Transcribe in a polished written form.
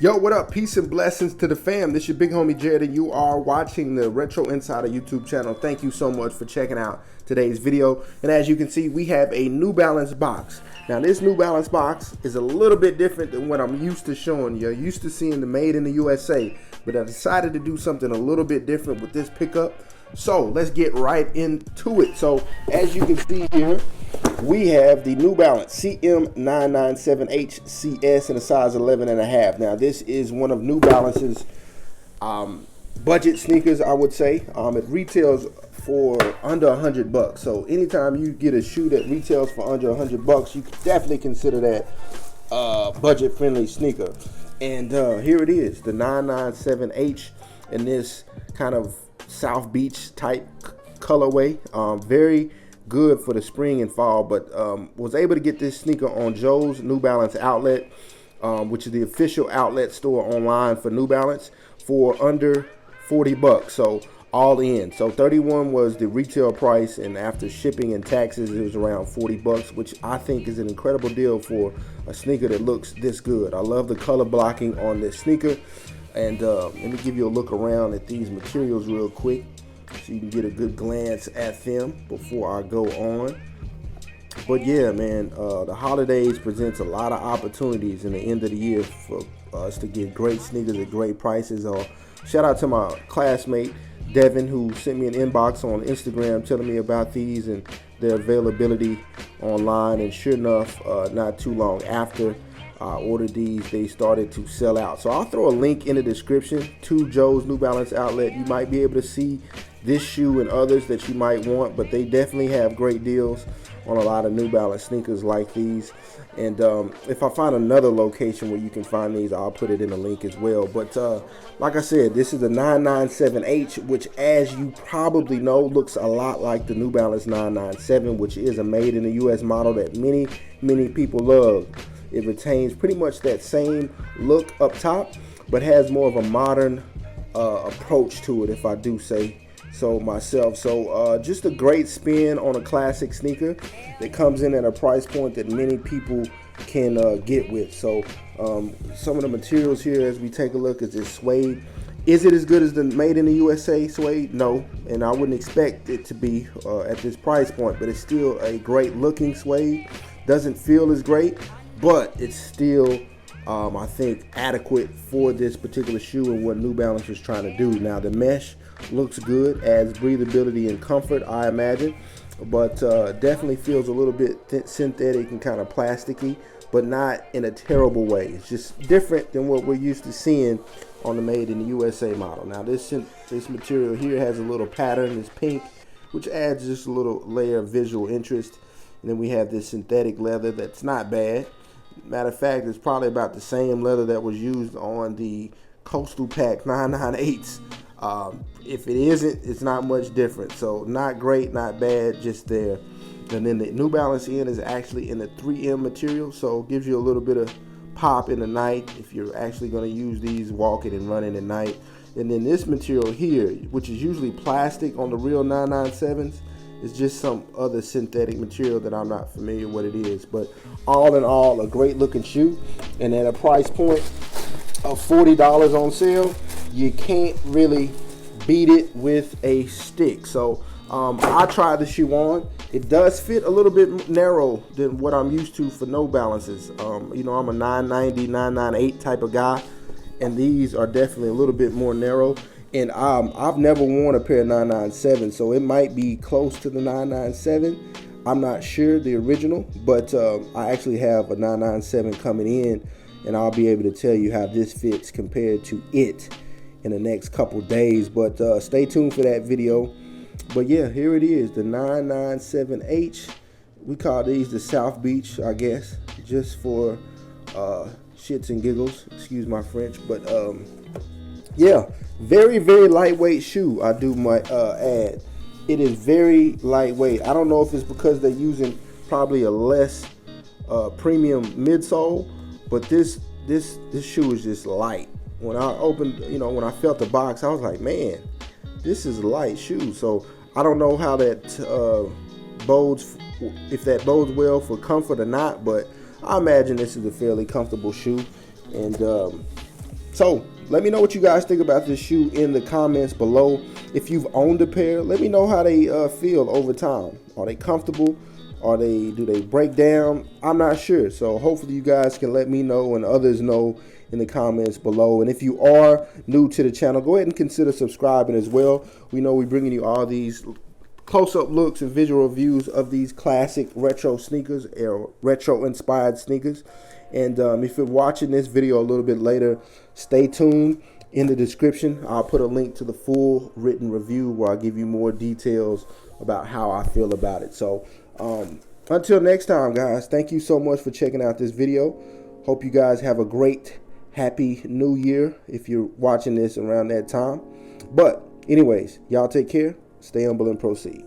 Yo, what up? Peace and blessings to the fam. This your big homie Jared, and you are watching the Retro Insider YouTube channel. Thank you so much for checking out today's video. And as you can see, we have a New Balance box. Now, this New Balance box is a little bit different than what I'm used to showing you. You're used to seeing the Made in the USA, but I decided to do something a little bit different with this pickup. So let's get right into it. So as you can see here, we have the New Balance CM997HCS in a size 11.5. Now this is one of New Balance's budget sneakers, I would say. It retails for under $100. So anytime you get a shoe that retails for under $100, you can definitely consider that budget friendly sneaker. And here it is, the 997H in this kind of South Beach type colorway. Very good for the spring and fall, but was able to get this sneaker on Joe's New Balance outlet, which is the official outlet store online for New Balance, for under $40. So all in. So 31 was the retail price, and after shipping and taxes it was around $40, which I think is an incredible deal for a sneaker that looks this good. I love the color blocking on this sneaker. And let me give you a look around at these materials real quick so you can get a good glance at them before I go on. But yeah, man, the holidays presents a lot of opportunities in the end of the year for us to get great sneakers at great prices. Shout out to my classmate Devin, who sent me an inbox on Instagram telling me about these and their availability online. And sure enough, not too long after I ordered these, they started to sell out. So I'll throw a link in the description to Joe's New Balance outlet. You might be able to see this shoe and others that you might want, but they definitely have great deals on a lot of New Balance sneakers like these. And if I find another location where you can find these, I'll put it in the link as well. But like I said, this is the 997H, which, as you probably know, looks a lot like the New Balance 997, which is a made in the US model that many people love. It retains pretty much that same look up top, but has more of a modern approach to it, if I do say so myself. So just a great spin on a classic sneaker that comes in at a price point that many people can get with. So some of the materials here, as we take a look, is this suede. Is it as good as the Made in the USA suede? No, and I wouldn't expect it to be at this price point, but it's still a great looking suede. Doesn't feel as great, but it's still, I think, adequate for this particular shoe and what New Balance is trying to do. Now, the mesh looks good, adds breathability and comfort, I imagine, but definitely feels a little bit synthetic and kind of plasticky, but not in a terrible way. It's just different than what we're used to seeing on the Made in the USA model. Now, this material here has a little pattern, it's pink, which adds just a little layer of visual interest. And then we have this synthetic leather that's not bad. Matter of fact, it's probably about the same leather that was used on the Coastal Pack 998s. If it isn't, it's not much different. So not great, not bad, just there. And then the New Balance end is actually in the 3M material, so it gives you a little bit of pop in the night if you're actually going to use these walking and running at night. And then this material here, which is usually plastic on the real 997s, it's just some other synthetic material that I'm not familiar what it is. But all in all, a great looking shoe. And at a price point of $40 on sale, you can't really beat it with a stick. So I tried the shoe on. It does fit a little bit narrow than what I'm used to for No Balances. You know, I'm a 990, 998 type of guy, and these are definitely a little bit more narrow. And I've never worn a pair of 997, so it might be close to the 997. I'm not sure, the original, but I actually have a 997 coming in, and I'll be able to tell you how this fits compared to it in the next couple days. But stay tuned for that video. But yeah, here it is, the 997H. We call these the South Beach, I guess, just for shits and giggles. Excuse my French, but yeah, very lightweight shoe, I do my add. It is very lightweight. I don't know if it's because they're using probably a less premium midsole, but this shoe is just light. When I opened, when I felt the box, I was like, man, this is a light shoe. So I don't know how that bodes, if that bodes well for comfort or not, but I imagine this is a fairly comfortable shoe. And So let me know what you guys think about this shoe in the comments below. If you've owned a pair, let me know how they feel over time. Are they comfortable? Do they break down? I'm not sure. So hopefully you guys can let me know and others know in the comments below. And if you are new to the channel, go ahead and consider subscribing as well. We know we're bringing you all these close-up looks and visual reviews of these classic retro sneakers, or retro inspired sneakers. And if you're watching this video a little bit later, stay tuned. In the description, I'll put a link to the full written review where I'll give you more details about how I feel about it. So until next time, guys, thank you so much for checking out this video. Hope you guys have a great, happy new year if you're watching this around that time. But anyways, y'all take care, stay humble and proceed.